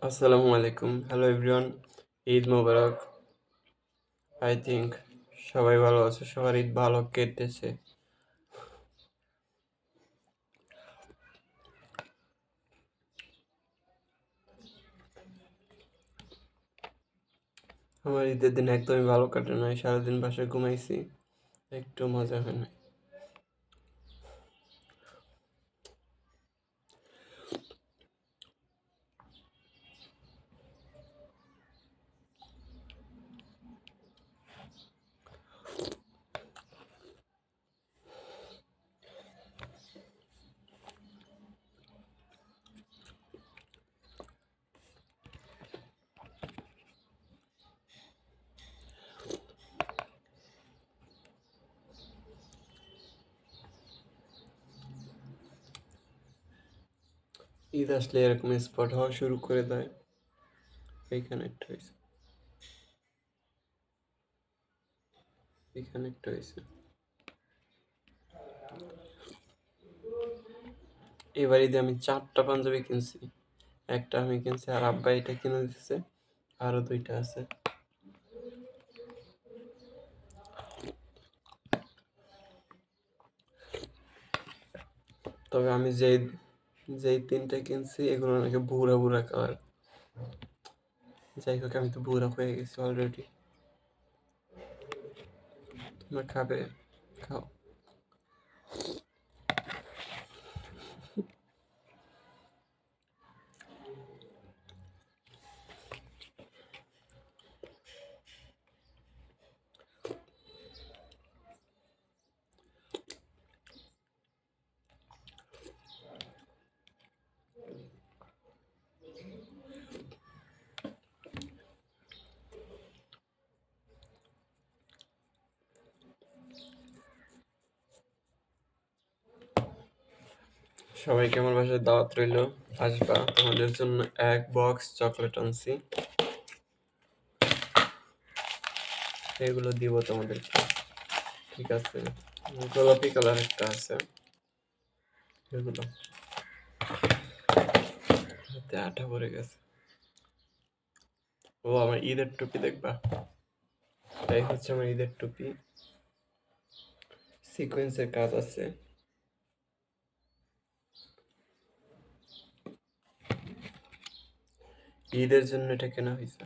আসসালামু আলাইকুম, hello everyone, Eid মোবারক। আই থিঙ্ক সবাই ভালো আছে, সবার ঈদ ভালো কেটেছে। আমার ঈদের দিন একদমই ভালো কাটে নাই, সারাদিন বাসায় ঘুমাইছি, একটু মজা হয় না। ঈদ আসলে এরকম স্পট হওয়া শুরু করে দেয়। এইখানে একটা হয়েছে, এখানে একটা হয়েছে। এবার ঈদে আমি 4টা পাঞ্জাবি কিনছি, একটা আমি কিনছি আর আব্বা এটা কিনে দিচ্ছে, আরো 2টা আছে। তবে আমি যেই যেই 3টা কিনছি এগুলো নাকি বুড়া বুড়া কালার। যাই হোক, আমি তো বুড়া হয়ে গেছি অলরেডি। তোমরা খাবে? খাও। সবাইকে আমার বাসায় দাওয়াত রইলো, আসবা। তোমাদের জন্য এক বক্স চকলেট আনছি, এগুলো দিব তোমাদেরকে, ঠিক আছে? গোলাপি কালার একটা আছে, এগুলো হাতে আঠা পড়ে গেছে। ও, আমার ঈদের টুপি দেখবা? এই হচ্ছে আমার ঈদের টুপি, সিকোয়েন্সের কাজ আছে। ঈদের জন্য এটা কেনা হয়েছে।